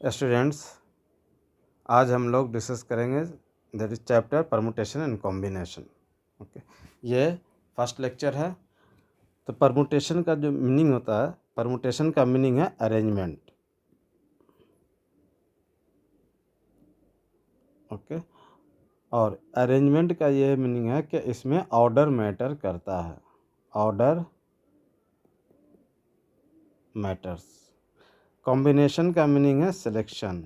Students, आज हम लोग डिस्कस करेंगे that is chapter permutation and combination. Okay, ये फर्स्ट लेक्चर है। तो परमुटेशन का जो मीनिंग होता है, परमुटेशन का मीनिंग है अरेंजमेंट। ओके, और अरेंजमेंट का ये मीनिंग है कि इसमें ऑर्डर मैटर करता है। Order matters. कॉम्बिनेशन का मीनिंग है सिलेक्शन।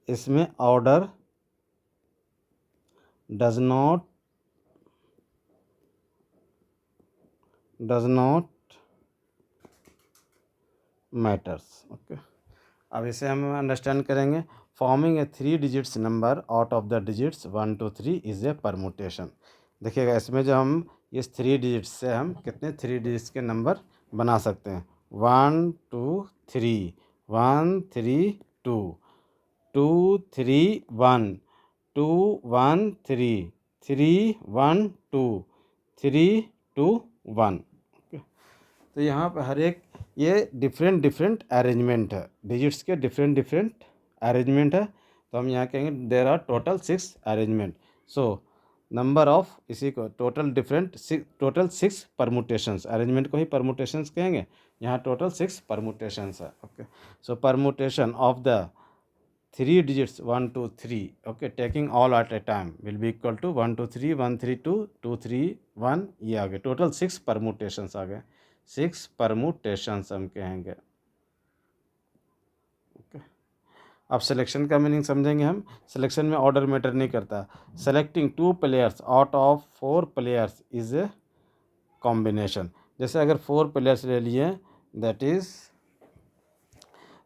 इसमें order does not matters. Okay, अब इसे हम अंडरस्टैंड करेंगे। Forming a 3 digits number out of the digits 1 to 3 is a permutation. देखिएगा, इसमें जो हम इस 3 डिजिट्स से हम कितने 3 डिजिट्स के नंबर बना सकते हैं। 1 2 3, 1 3 2, 2 3 1, 2 1 3, 3 1 2, 3 2 1। तो यहाँ पर हर एक ये डिफरेंट अरेंजमेंट है, डिजिट्स के डिफरेंट अरेंजमेंट है। तो हम यहाँ कहेंगे there are total 6 arrangement. So number of इसी को टोटल 6 परमुटेशंस। अरेंजमेंट को ही परमुटेशंस कहेंगे। यहाँ टोटल 6 परमुटेशंस है। Okay, so permutation of the 3 digits 1 2 3, okay, taking all at a time will be equal to 1 2 3 1 3 2 2 3 1। ये आ गए टोटल 6 परमुटेशंस आ गए। 6 permutations हम कहेंगे। ओके, अब सिलेक्शन का मीनिंग समझेंगे हम। सिलेक्शन में ऑर्डर मैटर नहीं करता। Selecting 2 players out of 4 players is a combination. जैसे अगर 4 प्लेयर्स ले लिए, दैट इज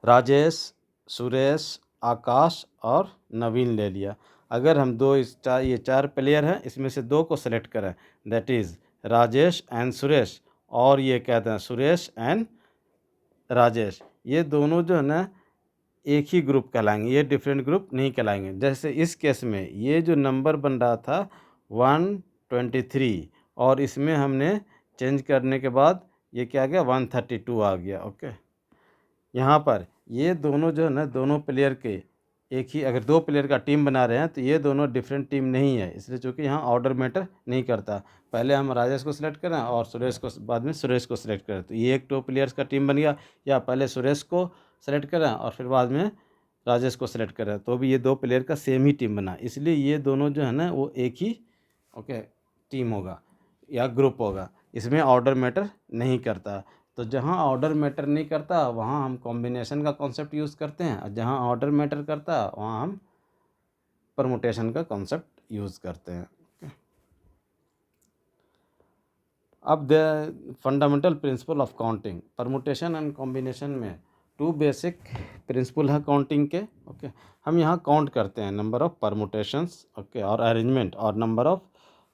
राजेश, सुरेश, आकाश और नवीन ले लिया। अगर हम ये 4 प्लेयर हैं, इसमें से 2 को सेलेक्ट करें, that is Rajesh and Suresh, और ये कहते हैं सुरेश एंड राजेश। ये दोनों जो है ना एक ही ग्रुप कहलाएंगे, ये डिफरेंट ग्रुप नहीं कहलाएंगे। जैसे इस केस में ये जो नंबर बन रहा था 123, और इसमें हमने चेंज करने के बाद ये क्या आ गया 132 आ गया। ओके, यहाँ पर ये दोनों जो है ना दोनों प्लेयर के एक ही, अगर 2 प्लेयर का टीम बना रहे हैं तो ये दोनों डिफरेंट टीम नहीं है, इसलिए चूँकि यहाँ ऑर्डर मैटर नहीं करता। पहले हम राजेश को सिलेक्ट करें और सुरेश को बाद में सुरेश को सिलेक्ट करें, तो ये एक 2 प्लेयर्स का टीम बन गया। या पहले सुरेश को सेलेक्ट करें और फिर बाद में राजेश को सिलेक्ट करें, तो भी ये 2 प्लेयर का सेम ही टीम बना, इसलिए ये दोनों जो है ना वो एक ही ओके टीम होगा या ग्रुप होगा। इसमें ऑर्डर मैटर नहीं करता। तो जहाँ ऑर्डर मैटर नहीं करता वहाँ हम कॉम्बिनेशन का कॉन्सेप्ट यूज़ करते हैं, और जहाँ ऑर्डर मैटर करता वहाँ हम परमुटेशन का कॉन्सेप्ट यूज़ करते हैं। अब the fundamental principle of counting. Permutation and combination में 2 बेसिक प्रिंसिपल है काउंटिंग के। ओके, हम यहाँ काउंट करते हैं नंबर ऑफ परमुटेशंस, ओके, और अरेंजमेंट, और number of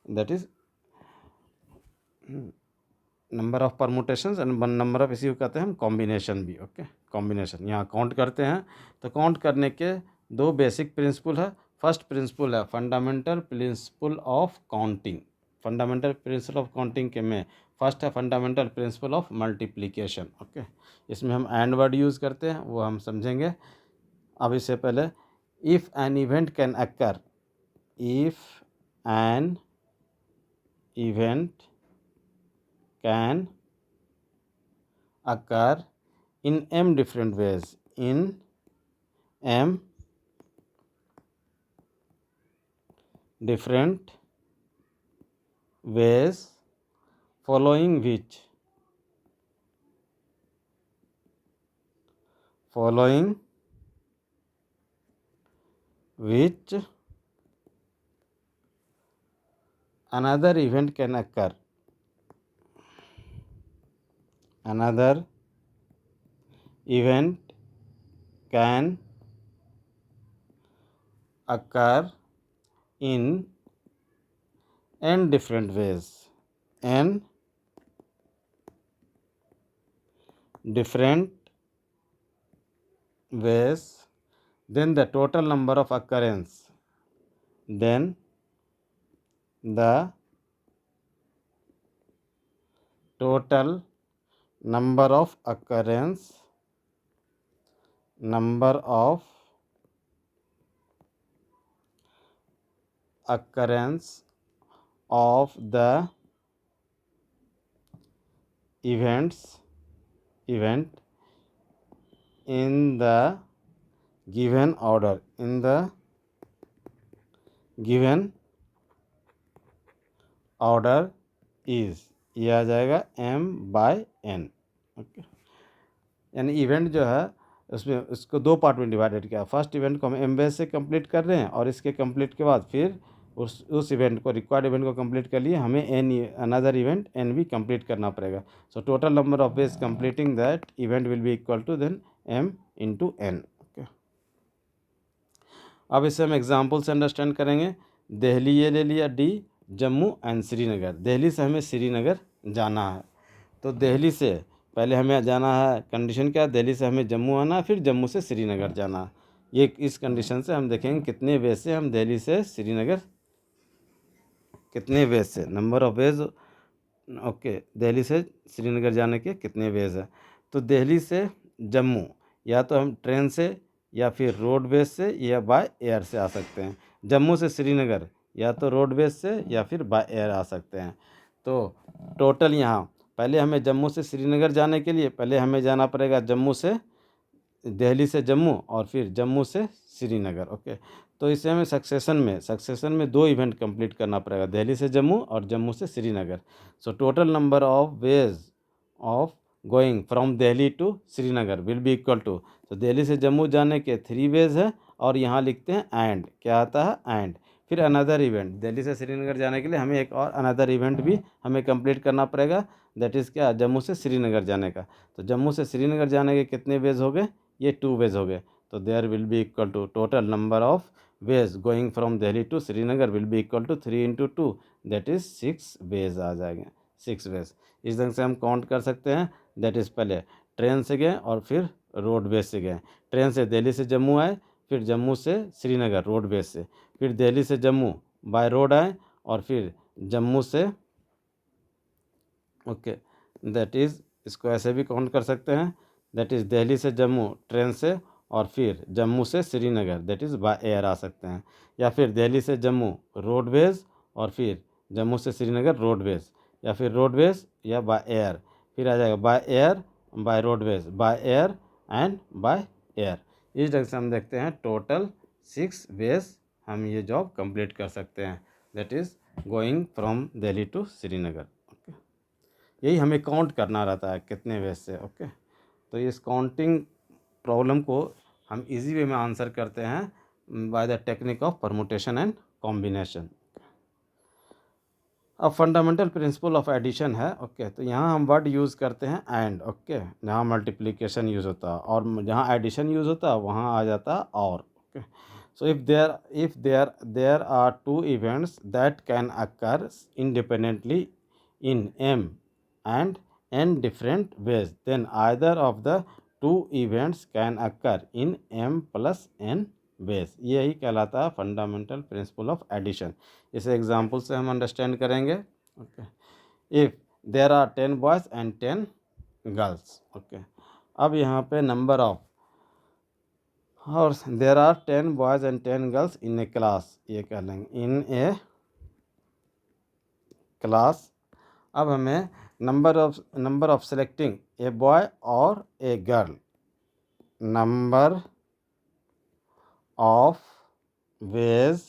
that is number of permutations and number of, इसी को कहते हैं हम कॉम्बिनेशन भी। ओके, कॉम्बिनेशन यहाँ काउंट करते हैं। तो काउंट करने के 2 बेसिक प्रिंसिपल है। फर्स्ट प्रिंसिपल है fundamental principle of counting. Fundamental principle of counting के में फर्स्ट है fundamental principle of multiplication. Okay, इसमें हम एंड वर्ड यूज़ करते हैं, वो हम समझेंगे। अब इससे पहले if an event can occur, if an event can occur in m different ways, in m different ways, following which another event can occur, another event can occur in n different ways, n different ways, then the total number of occurrence, then the total number of occurrence number of occurrence of the event in the given order, in the given order is, ये आ जाएगा m/n। Okay, यानी event जो है उसमें उसको दो part में डिवाइडेड किया। फर्स्ट इवेंट को हम एम बेस से कंप्लीट कर रहे हैं और इसके कंप्लीट के बाद फिर उस इवेंट को, रिक्वायर्ड इवेंट को कंप्लीट कर लिए, हमें एन अनदर इवेंट एन भी कंप्लीट करना पड़ेगा। So total number of ways completing that event will be equal to then m into n. Okay, अब इसे हम एग्जाम्पल से अंडरस्टैंड करेंगे। दिल्ली ये ले लिया डी, जम्मू एंड श्रीनगर। दिल्ली से हमें श्रीनगर जाना है, तो दिल्ली से पहले हमें जाना है, कंडीशन क्या है, दिल्ली से हमें जम्मू आना है, फिर जम्मू से श्रीनगर जाना है। ये इस कंडीशन से हम देखेंगे कितने वेज से हम दिल्ली से श्रीनगर, कितने वेज से, number of veg. Okay, Delhi से श्रीनगर जाने के कितने वेज है। तो दिल्ली से जम्मू या तो हम ट्रेन से या फिर रोडवेज से या बाय एयर से आ सकते हैं। जम्मू से श्रीनगर या तो रोडवेज से या फिर बाय एयर आ सकते हैं। तो टोटल यहाँ पहले हमें जम्मू से श्रीनगर जाने के लिए पहले हमें जाना पड़ेगा जम्मू से, दिल्ली से जम्मू और फिर जम्मू से श्रीनगर। ओके, तो इसे हमें सक्सेशन में दो इवेंट कंप्लीट करना पड़ेगा, दिल्ली से जम्मू और जम्मू से Srinagar. So total number of ways of going from Delhi to Srinagar will be equal to, तो दिल्ली से जम्मू जाने के 3 वेज है और यहाँ लिखते हैं एंड, क्या आता है एंड, फिर अनदर इवेंट दिल्ली से श्रीनगर जाने के लिए हमें एक और अनदर इवेंट भी हमें कंप्लीट करना पड़ेगा, दैट इज़ क्या, जम्मू से श्रीनगर जाने का। तो जम्मू से श्रीनगर जाने के कितने वेज हो गए, ये 2 वेज हो गए। तो there will be equal to total number of ways going from Delhi to Srinagar will be equal to 3 into 2, that is 6 ways आ जाएंगे, 6 वेज। इस ढंग से हम काउंट कर सकते हैं। दैट इज़ पहले ट्रेन से गए और फिर रोडवेज से गए। ट्रेन से दिल्ली से जम्मू आए, फिर जम्मू से श्रीनगर रोडवेज से, फिर दिल्ली से जम्मू बाय रोड आए और फिर जम्मू से, ओके, दैट इज़ इसको ऐसे भी काउंट कर सकते हैं, दैट इज़ दिल्ली से जम्मू ट्रेन से और फिर जम्मू से Srinagar that is by air आ सकते हैं, या फिर दिल्ली से जम्मू रोडवेज और फिर जम्मू से श्रीनगर रोडवेज, या फिर रोडवेज या बाय एयर, फिर आ जाएगा by air, by roadways, by air and by air. इस ढंग से हम देखते हैं टोटल 6 वेज हम ये जॉब कंप्लीट कर सकते हैं, that is going from Delhi to Srinagar. Okay, यही हमें काउंट करना रहता है कितने वेज से। ओके, तो इस काउंटिंग प्रॉब्लम को हम इजी वे में आंसर करते हैं by the technique of permutation and combination. अब फंडामेंटल प्रिंसिपल ऑफ एडिशन है। ओके, तो यहाँ हम वर्ड यूज़ करते हैं एंड। ओके, जहाँ मल्टीप्लिकेशन यूज़ होता है और जहाँ एडिशन यूज़ होता है वहाँ आ जाता है और। Okay, so if there are 2 events that can occur independently in m and n different ways, then either of the 2 events can occur in m plus n ways। यही कहलाता है फंडामेंटल प्रिंसिपल ऑफ एडिशन। इसे example से हम understand करेंगे। Okay, if there are 10 boys and 10 girls. Okay, अब यहाँ पे नंबर ऑफ, और there are 10 boys and 10 girls in a class, ये कह लेंगे इन ए क्लास। अब हमें number of selecting a boy और a girl, number of ways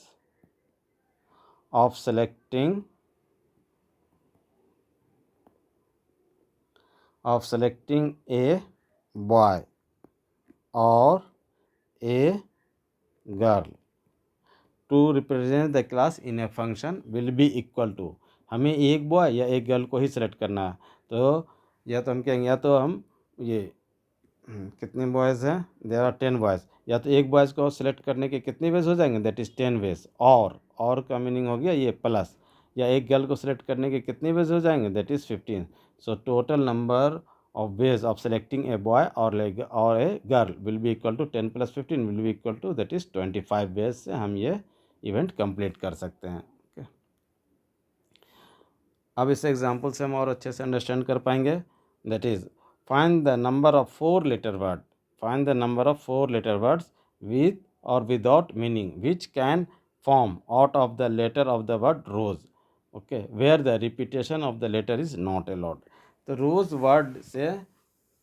of selecting a boy और a girl to represent the class in a function will be equal to, हमें एक boy या एक girl को ही select करना है। तो या तो हम कहेंगे, या तो हम ये कितने बॉयज़ हैं, देयर आर 10 बॉयज़, या तो एक बॉयज़ को सिलेक्ट करने के कितने वेज हो जाएंगे, दैट इज़ 10 वेज। और का मीनिंग हो गया ये प्लस, या एक गर्ल को सिलेक्ट करने के कितने वेज हो जाएंगे, that is 15। So total number of ways of selecting a boy और a girl will be equal to 10 + 15 will be equal to that is 25 ways से हम ये इवेंट कंप्लीट कर सकते हैं। ओके, अब इस एग्जांपल से हम और अच्छे से अंडरस्टैंड कर पाएंगे। That is find the number of 4 letter word find the number of 4 letter words with और without meaning which can form out of the letter of the word rose, okay, where the repetition of the letter is not allowed. तो rose word से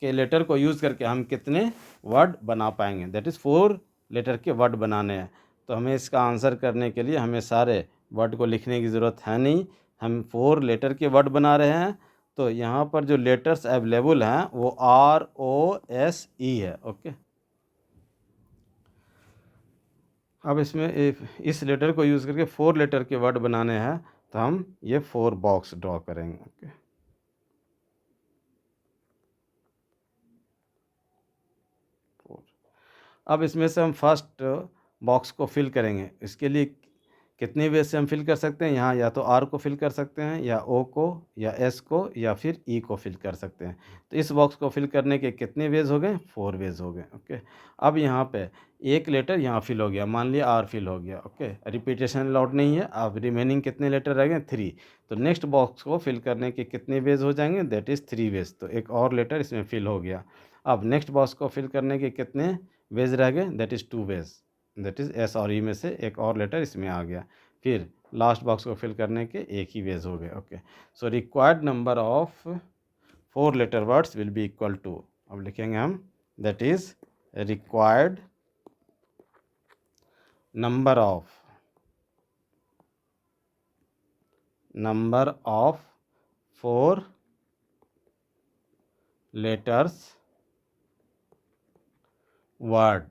के letter को use करके हम कितने word बना पाएंगे, दैट इज़ 4 लेटर के वर्ड बनाने हैं। तो हमें इसका आंसर करने के लिए हमें सारे वर्ड को लिखने की ज़रूरत है नहीं, हम 4 लेटर के वर्ड बना रहे हैं। तो यहाँ पर जो लेटर्स अवेलेबल हैं वो ROSE है, ओके। अब इसमें इस लेटर को यूज़ करके 4 लेटर के वर्ड बनाने हैं, तो हम ये 4 बॉक्स ड्रॉ करेंगे, ओके। अब इसमें से हम फर्स्ट बॉक्स को फिल करेंगे। इसके लिए कितने वे से हम फिल कर सकते हैं, यहाँ या तो R को फिल कर सकते हैं, या O को, या S को, या फिर E को फिल कर सकते हैं। तो इस बॉक्स को फिल करने के कितने वेज हो गए, 4 वेज हो गए, ओके। अब यहाँ पे एक लेटर यहाँ फिल हो गया, मान लिया R फिल हो गया, ओके। रिपीटेशन अलाउड नहीं है। अब रिमेनिंग कितने लेटर रह गए, 3। तो नेक्स्ट बॉक्स को फिल करने के कितने वेज हो जाएंगे, दैट इज़ 3 वेज। तो एक और लेटर इसमें फिल हो गया। अब नेक्स्ट बॉक्स को फिल करने के कितने वेज रह गए, that is 2 ways, that is S और E में से एक और लेटर इसमें आ गया। फिर लास्ट बॉक्स को फिल करने के एक ही वेज हो गए, okay. So required number of 4 letter words will be equal to, अब लिखेंगे हम, that is required number of 4 letters word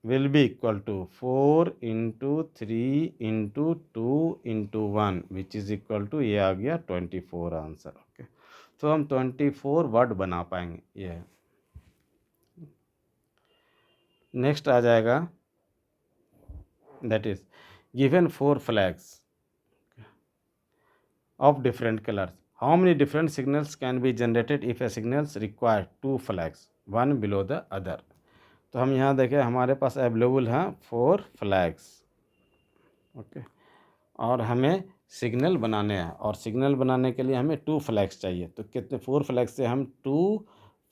will be equal to 4 into 3 into 2 into 1 which is equal to, ये आ गया 24 आंसर, ओके। तो हम 24 word बना पाएंगे, ये है। नेक्स्ट आ जाएगा, that is given 4 flags of different colors. How many different signals can be generated if a signals require 2 flags, one below the other? तो हम यहाँ देखें, हमारे पास अवेलेबल हैं 4 फ्लैग्स, ओके। और हमें सिग्नल बनाने हैं, और सिग्नल बनाने के लिए हमें 2 फ्लैग्स चाहिए। तो कितने 4 फ्लैग से हम 2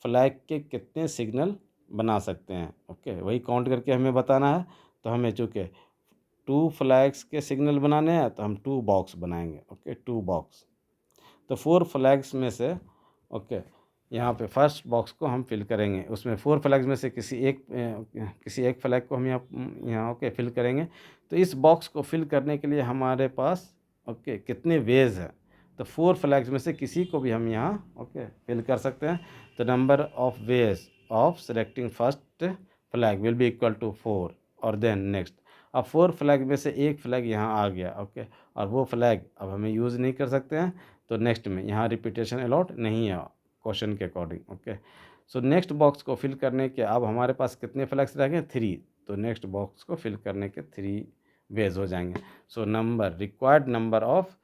फ्लैग के कितने सिग्नल बना सकते हैं, ओके, वही काउंट करके हमें बताना है। तो हमें चूँकि 2 फ्लैग्स के सिग्नल बनाने हैं तो हम 2 बॉक्स बनाएंगे, ओके, 2 बॉक्स। तो 4 फ्लैग्स में से, ओके, यहाँ पे फर्स्ट बॉक्स को हम फिल करेंगे। उसमें 4 फ्लैग्स में से किसी एक फ्लैग को हम यहाँ ओके फिल करेंगे। तो इस बॉक्स को फिल करने के लिए हमारे पास, ओके, कितने वेज है, तो 4 फ्लैग्स में से किसी को भी हम यहाँ, ओके, फिल कर सकते हैं। तो number of ways of selecting first flag will be equal to 4, और देन नेक्स्ट। अब 4 फ्लैग में से एक फ्लैग यहाँ आ गया, ओके, और वो फ्लैग अब हमें यूज़ नहीं कर सकते हैं। तो नेक्स्ट में यहाँ रिपीटेशन अलाउड नहीं है क्वेश्चन के according, okay. So next box को फिल करने के अब हमारे पास कितने फ्लैग्स रह गए, 3। तो नेक्स्ट बॉक्स को फिल करने के 3 वेज हो जाएंगे। So required number of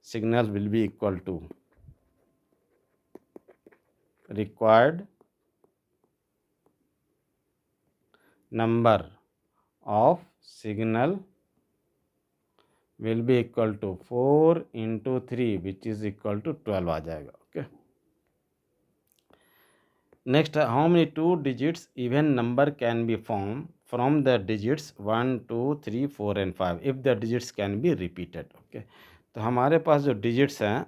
signal will be equal to required number of signal will be equal to 4 into 3 which is equal to 12 आ जाएगा, okay. Next, how many 2 digits even number can be form from the digits 1 2 3 4 and 5 if the digits can be repeated, okay. तो हमारे पास जो digits हैं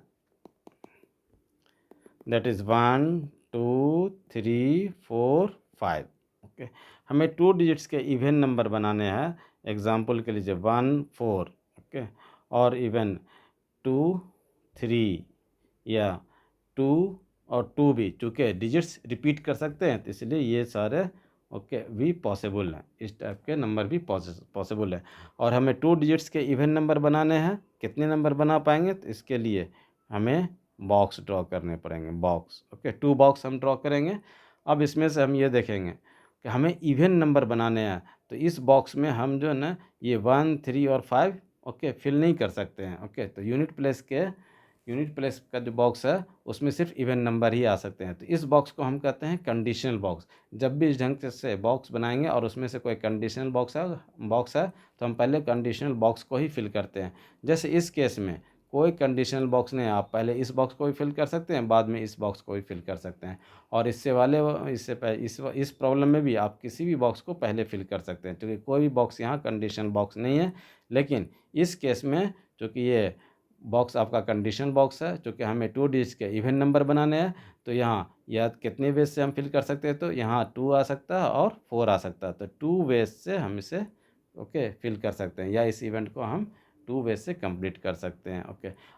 that is 1 2 3 4 5, okay. हमें 2 digits के even number बनाने हैं। Example के लीजिए 1 4, ओके, और इवन 2 3 या 2 और 2 भी, चूँकि डिजिट्स रिपीट कर सकते हैं तो इसलिए ये सारे, ओके, भी पॉसिबल हैं। इस टाइप के नंबर भी पॉसिबल है। और हमें 2 डिजिट्स के इवन नंबर बनाने हैं। कितने नंबर बना पाएंगे, तो इसके लिए हमें बॉक्स ड्रॉ करने पड़ेंगे, बॉक्स, ओके, 2 बॉक्स हम ड्रॉ करेंगे। अब इसमें से हम ये देखेंगे कि हमें इवन नंबर बनाने हैं। तो इस बॉक्स में हम जो है ना ये 1 3 और 5, ओके, फिल नहीं कर सकते हैं, ओके। तो यूनिट प्लेस का जो बॉक्स है उसमें सिर्फ इवन नंबर ही आ सकते हैं। तो इस बॉक्स को हम कहते हैं कंडीशनल बॉक्स। जब भी इस ढंग से बॉक्स बनाएंगे और उसमें से कोई कंडीशनल बॉक्स है तो हम पहले कंडीशनल बॉक्स को ही फिल करते हैं। जैसे इस केस में कोई कंडीशनल बॉक्स नहीं है, आप पहले इस बॉक्स को भी फिल कर सकते हैं, बाद में इस बॉक्स को भी फिल कर सकते हैं। और इस प्रॉब्लम में भी आप किसी भी बॉक्स को पहले फिल कर सकते हैं, क्योंकि कोई भी बॉक्स यहाँ कंडीशनल बॉक्स नहीं है। लेकिन इस केस में चूँकि ये बॉक्स आपका कंडीशन बॉक्स है, चूँकि हमें 2 डिजिट्स के इवन नंबर बनाने हैं, तो यहाँ या कितने वेज से हम फिल कर सकते हैं, तो यहाँ 2 आ सकता है और 4 आ सकता है। तो 2 वेज से हम इसे फिल कर सकते हैं, या इस इवेंट को हम 2 वेज से कंप्लीट कर सकते हैं।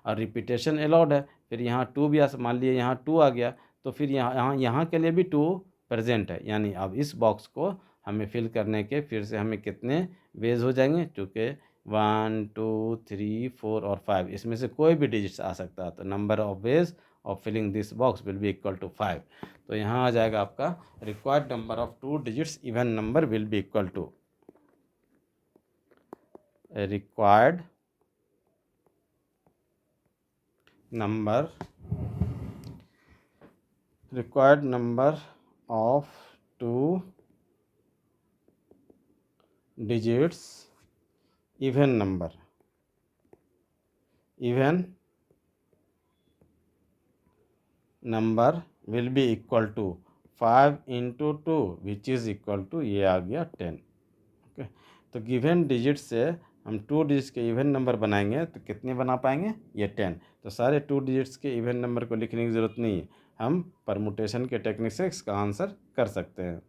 और रिपीटेशन अलाउड है। फिर यहाँ 2 भी मान लिए यहाँ 2 आ गया, तो फिर यहाँ के लिए भी 2 प्रेजेंट है, यानी अब इस बॉक्स को हमें फिल करने के फिर से हमें कितने वेज हो जाएंगे, चूँकि 1 2 3 4 और 5, इसमें से कोई भी डिजिट्स आ सकता है। तो number of ways of filling this box will be equal to 5। तो यहाँ आ जाएगा आपका required number of 2 digits even number will be equal to required number of 2 digits even number will be equal to 5 into 2 which is equal to ये आ गया 10। Okay, तो given digit से हम 2 डिजिट्स के इवन नंबर बनाएंगे तो कितने बना पाएंगे, ये 10। तो सारे 2 डिजिट्स के इवन नंबर को लिखने की ज़रूरत नहीं है, हम परमुटेशन के टेक्निक से इसका आंसर कर सकते हैं।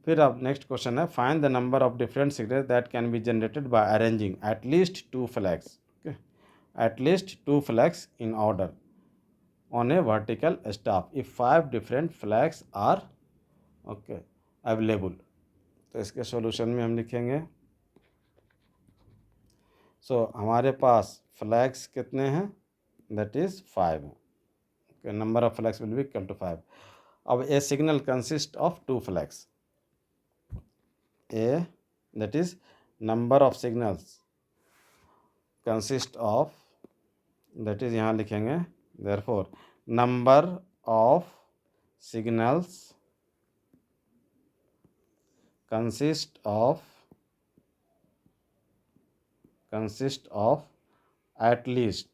फिर अब नेक्स्ट क्वेश्चन है, find the number of different signal that can be generated by arranging at least 2 flags, at least 2 flags in order on a vertical staff if 5 different flags are available. तो इसके सॉल्यूशन में हम लिखेंगे, हमारे पास फ्लैग्स कितने हैं, that is 5 है। Number of flags will be equal to 5। अब a signal consist of 2 flags, a that is number of signals consist of, that is यहाँ लिखेंगे therefore number of signals consist of at least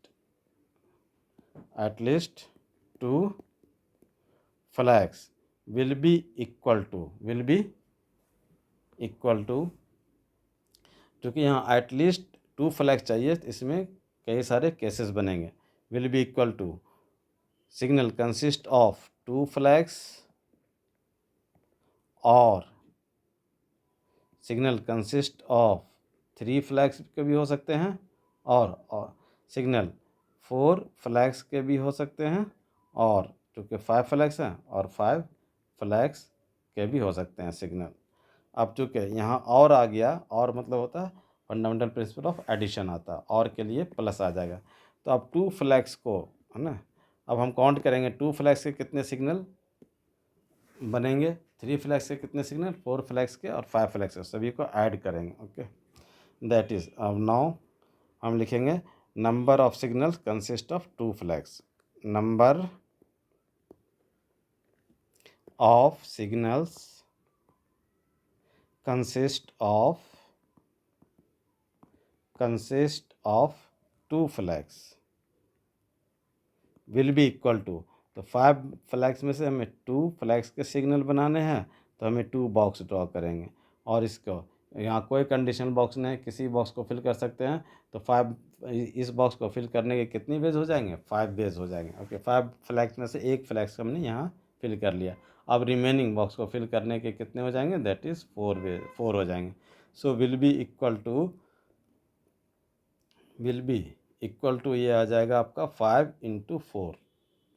2 flags will be equal to क्योंकि यहाँ at least 2 flag चाहिए, तो इसमें कई सारे केसेस बनेंगे। Will be equal to signal consist of 2 flags और सिग्नल कंसिस्ट ऑफ 3 फ्लैग्स के भी हो सकते हैं, और सिग्नल 4 फ्लैग्स के भी हो सकते हैं, और चूँकि 5 फ्लैग्स हैं और 5 फ्लैग्स के भी हो सकते हैं सिग्नल। अब चूँकि यहाँ और आ गया, और मतलब होता है फंडामेंटल प्रिंसिपल ऑफ एडिशन आता है, और के लिए प्लस आ जाएगा। तो अब 2 फ्लैग्स को, है ना, अब हम काउंट करेंगे 2 फ्लैग्स के कितने सिग्नल बनेंगे, 3 फ्लैग्स के कितने सिग्नल, 4 फ्लैग्स के और 5 फ्लैग्स के, सभी को ऐड करेंगे। ओके, दैट इज़, अब नाउ हम लिखेंगे number of signals consist of 2 flags, number of signals consist of 2 flags will be equal to, तो 5 फ्लैग्स में से हमें 2 फ्लैग्स के सिग्नल बनाने हैं, तो हमें 2 बॉक्स ड्रॉ करेंगे, और इसको यहाँ कोई कंडीशनल बॉक्स नहीं, किसी बॉक्स को फिल कर सकते हैं। तो 5 इस बॉक्स को फिल करने के कितनी बेज हो जाएंगे, 5 बेज हो जाएंगे। ओके, 5 फ्लैग्स में से एक फ्लैग्स हमने यहाँ फिल कर लिया। अब रिमेनिंग बॉक्स को फिल करने के कितने हो जाएंगे, दैट इज़ 4 हो जाएंगे। So will be equal to ये आ जाएगा आपका 5 into 4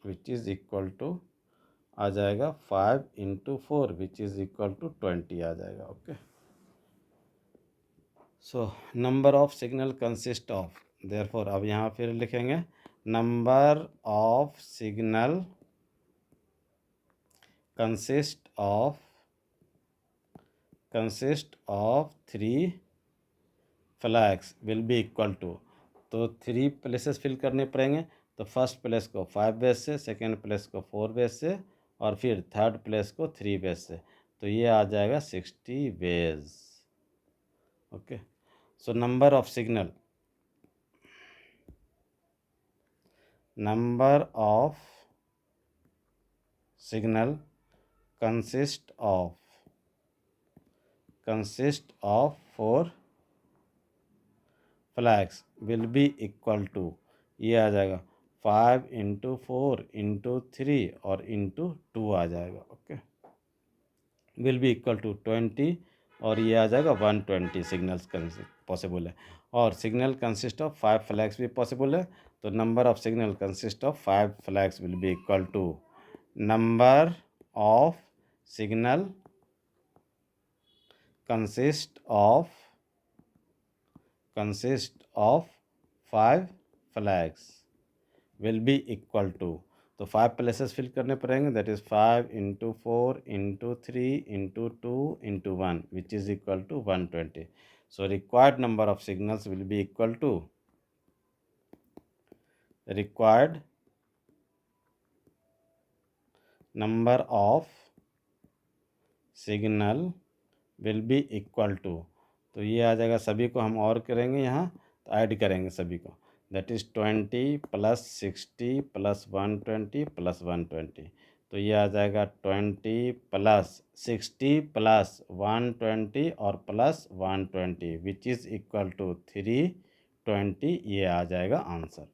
which is equal to आ जाएगा 5 into 4 which is equal to 20 आ जाएगा। Okay, so number of signal consist of, therefore अब यहाँ फिर लिखेंगे number of signal consist of 3 flags will be equal to, तो 3 प्लेसेस फिल करने पड़ेंगे। तो फर्स्ट प्लेस को 5 बेस से, सेकेंड प्लेस को 4 बेस से, और फिर थर्ड प्लेस को 3 बेस से, तो ये आ जाएगा 60 base. Okay, so number of signal number of signal consist of 4 flags will be equal to, ये आ जाएगा 5 इंटू 4 इंटू 3 और इंटू 2 आ जाएगा। Okay, will be equal to 20 और ये आ जाएगा 120 सिग्नल्स पॉसिबल है। और सिग्नल कंसिस्ट ऑफ 5 फ्लैग्स भी पॉसिबल है, तो number of signal consist of 5 flags will be equal to number of signal consist of 5 flags will be equal to, तो 5 प्लेसेस फिल करने पड़ेंगे, that is 5 into 4 into 3 into 2 into 1 which is equal to 120। So required number of signals will be equal to required number of signal will be equal to, तो ये आ जाएगा, सभी को हम और करेंगे यहाँ, तो ऐड करेंगे सभी को, that is 20 plus 60 plus 120 plus 120, तो ये आ जाएगा 20 प्लस 60 प्लस 120 और plus 120 which is equal to 320, ये आ जाएगा आंसर।